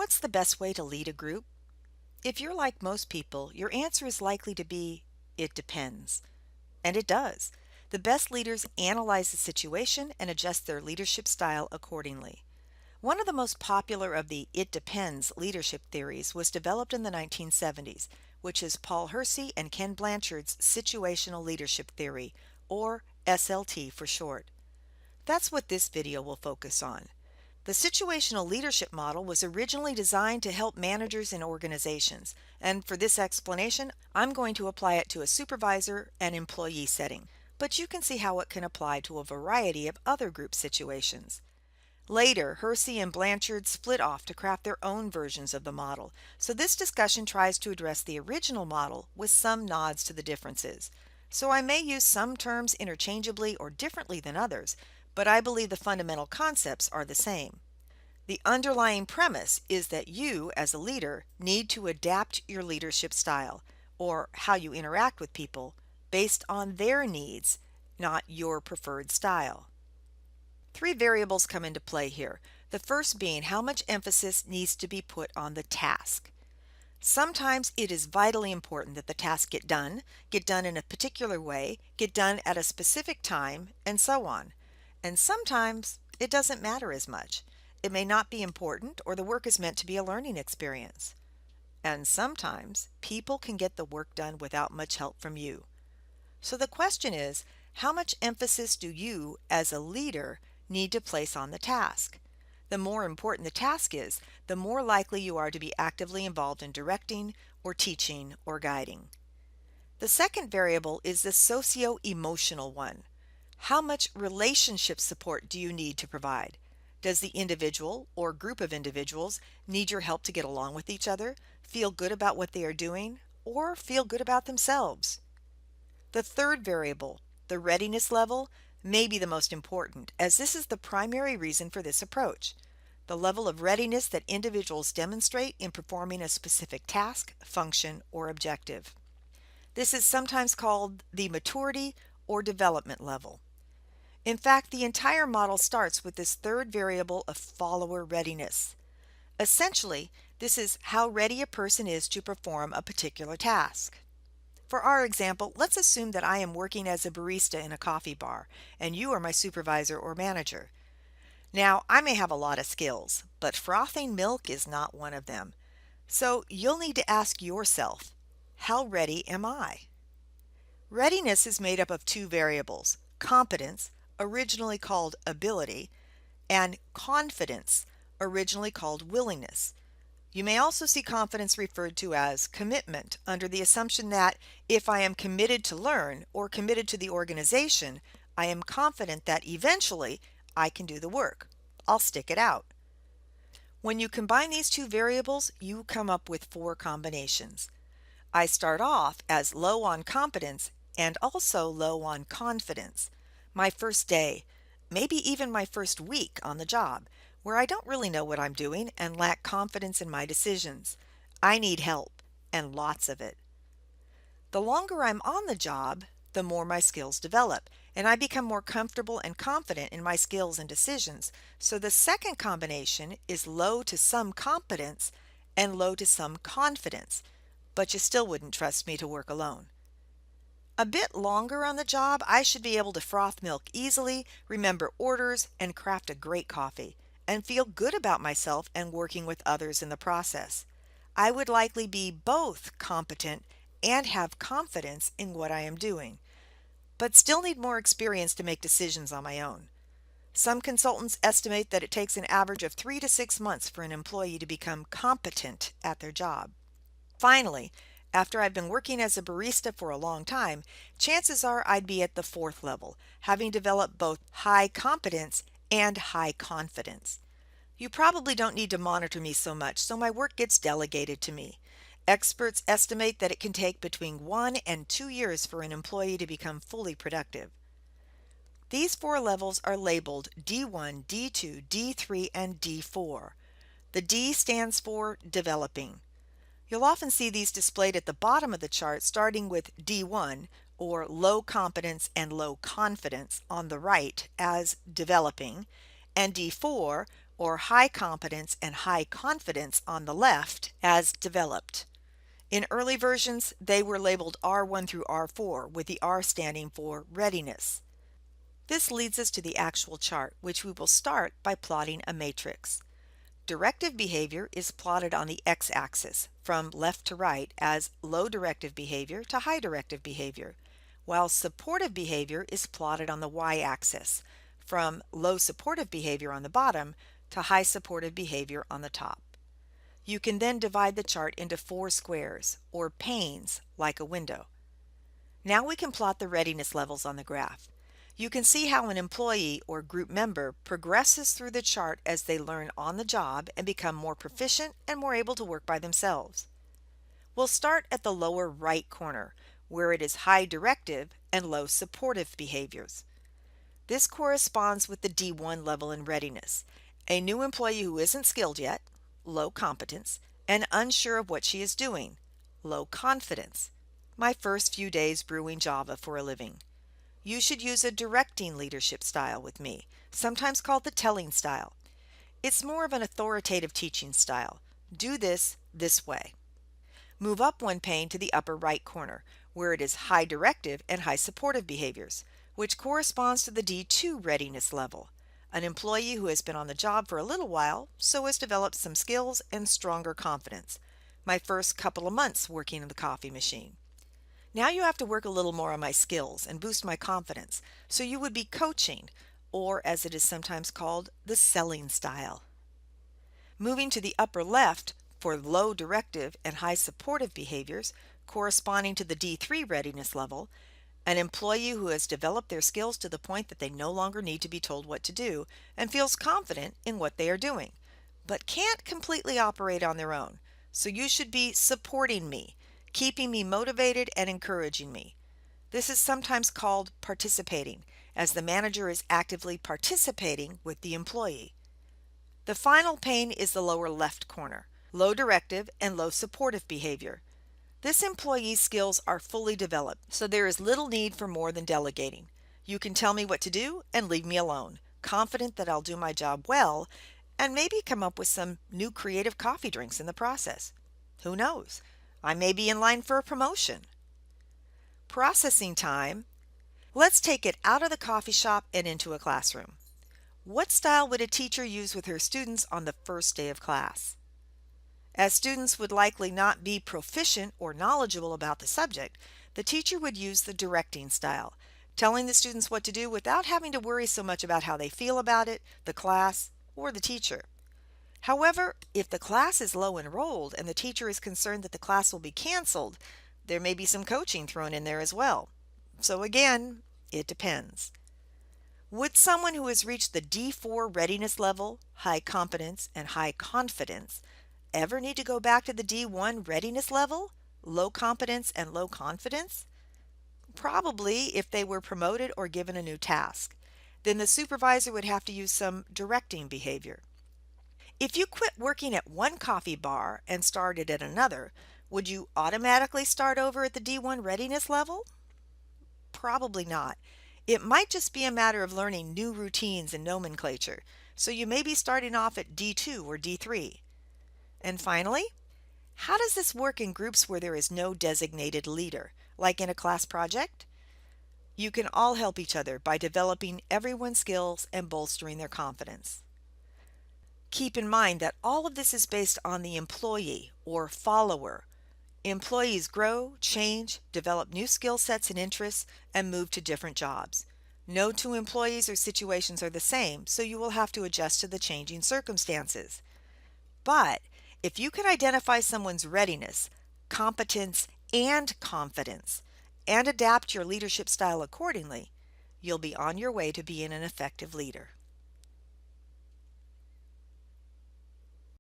What's the best way to lead a group? If you're like most people, your answer is likely to be, it depends. And it does. The best leaders analyze the situation and adjust their leadership style accordingly. One of the most popular of the "it depends" leadership theories was developed in the 1970s, which is Paul Hersey and Ken Blanchard's situational leadership theory, or SLT for short. That's what this video will focus on. The situational leadership model was originally designed to help managers in organizations, and for this explanation, I'm going to apply it to a supervisor and employee setting, but you can see how it can apply to a variety of other group situations. Later, Hersey and Blanchard split off to craft their own versions of the model, so this discussion tries to address the original model with some nods to the differences. So I may use some terms interchangeably or differently than others, but I believe the fundamental concepts are the same. The underlying premise is that you, as a leader, need to adapt your leadership style, or how you interact with people, based on their needs, not your preferred style. Three variables come into play here, the first being how much emphasis needs to be put on the task. Sometimes it is vitally important that the task get done in a particular way, get done at a specific time, and so on. And sometimes it doesn't matter as much. It may not be important, or the work is meant to be a learning experience. And sometimes people can get the work done without much help from you. So the question is, how much emphasis do you, as a leader, need to place on the task? The more important the task is, the more likely you are to be actively involved in directing or teaching or guiding. The second variable is the socio-emotional one. How much relationship support do you need to provide? Does the individual or group of individuals need your help to get along with each other, feel good about what they are doing, or feel good about themselves? The third variable, the readiness level, may be the most important, as this is the primary reason for this approach. The level of readiness that individuals demonstrate in performing a specific task, function, or objective. This is sometimes called the maturity or development level. In fact, the entire model starts with this third variable of follower readiness. Essentially, this is how ready a person is to perform a particular task. For our example, let's assume that I am working as a barista in a coffee bar, and you are my supervisor or manager. Now, I may have a lot of skills, but frothing milk is not one of them. So you'll need to ask yourself, how ready am I? Readiness is made up of two variables, competence, originally called ability, and confidence, originally called willingness. You may also see confidence referred to as commitment, under the assumption that if I am committed to learn or committed to the organization, I am confident that eventually I can do the work. I'll stick it out. When you combine these two variables, you come up with four combinations. I start off as low on competence and also low on confidence. My first day, maybe even my first week on the job, where I don't really know what I'm doing and lack confidence in my decisions. I need help, and lots of it. The longer I'm on the job, the more my skills develop, and I become more comfortable and confident in my skills and decisions. So the second combination is low to some competence and low to some confidence, but you still wouldn't trust me to work alone. A bit longer on the job, I should be able to froth milk easily, remember orders, and craft a great coffee, and feel good about myself and working with others in the process. I would likely be both competent and have confidence in what I am doing, but still need more experience to make decisions on my own. Some consultants estimate that it takes an average of 3 to 6 months for an employee to become competent at their job. Finally, after I've been working as a barista for a long time, chances are I'd be at the fourth level, having developed both high competence and high confidence. You probably don't need to monitor me so much, so my work gets delegated to me. Experts estimate that it can take between 1 and 2 years for an employee to become fully productive. These four levels are labeled D1, D2, D3, and D4. The D stands for developing. You'll often see these displayed at the bottom of the chart, starting with D1, or low competence and low confidence, on the right as developing, and D4, or high competence and high confidence on the left as developed. In early versions, they were labeled R1 through R4, with the R standing for readiness. This leads us to the actual chart, which we will start by plotting a matrix. Directive behavior is plotted on the x-axis from left to right as low directive behavior to high directive behavior, while supportive behavior is plotted on the y-axis from low supportive behavior on the bottom to high supportive behavior on the top. You can then divide the chart into 4 squares, or panes, like a window. Now we can plot the readiness levels on the graph. You can see how an employee or group member progresses through the chart as they learn on the job and become more proficient and more able to work by themselves. We'll start at the lower right corner, where it is high directive and low supportive behaviors. This corresponds with the D1 level in readiness. A new employee who isn't skilled yet, low competence, and unsure of what she is doing, low confidence. My first few days brewing Java for a living. You should use a directing leadership style with me, sometimes called the telling style. It's more of an authoritative teaching style. Do this way. Move up one pane to the upper right corner, where it is high directive and high supportive behaviors, which corresponds to the D2 readiness level. An employee who has been on the job for a little while, so has developed some skills and stronger confidence. My first couple of months working in the coffee machine. Now you have to work a little more on my skills and boost my confidence, so you would be coaching, or as it is sometimes called, the selling style. Moving to the upper left for low directive and high supportive behaviors corresponding to the D3 readiness level, an employee who has developed their skills to the point that they no longer need to be told what to do and feels confident in what they are doing, but can't completely operate on their own. So you should be supporting me, keeping me motivated and encouraging me. This is sometimes called participating, as the manager is actively participating with the employee. The final pane is the lower left corner, low directive and low supportive behavior. This employee's skills are fully developed, so there is little need for more than delegating. You can tell me what to do and leave me alone, confident that I'll do my job well and maybe come up with some new creative coffee drinks in the process. Who knows? I may be in line for a promotion. Processing time. Let's take it out of the coffee shop and into a classroom. What style would a teacher use with her students on the first day of class? As students would likely not be proficient or knowledgeable about the subject, the teacher would use the directing style, telling the students what to do without having to worry so much about how they feel about it, the class, or the teacher. However, if the class is low enrolled and the teacher is concerned that the class will be canceled, there may be some coaching thrown in there as well. So again, it depends. Would someone who has reached the D4 readiness level, high competence and high confidence, ever need to go back to the D1 readiness level, low competence and low confidence? Probably if they were promoted or given a new task. Then the supervisor would have to use some directing behavior. If you quit working at one coffee bar and started at another, would you automatically start over at the D1 readiness level? Probably not. It might just be a matter of learning new routines and nomenclature, so you may be starting off at D2 or D3. And finally, how does this work in groups where there is no designated leader, like in a class project? You can all help each other by developing everyone's skills and bolstering their confidence. Keep in mind that all of this is based on the employee or follower. Employees grow, change, develop new skill sets and interests, and move to different jobs. No two employees or situations are the same, so you will have to adjust to the changing circumstances. But if you can identify someone's readiness, competence, and confidence, and adapt your leadership style accordingly, you'll be on your way to being an effective leader.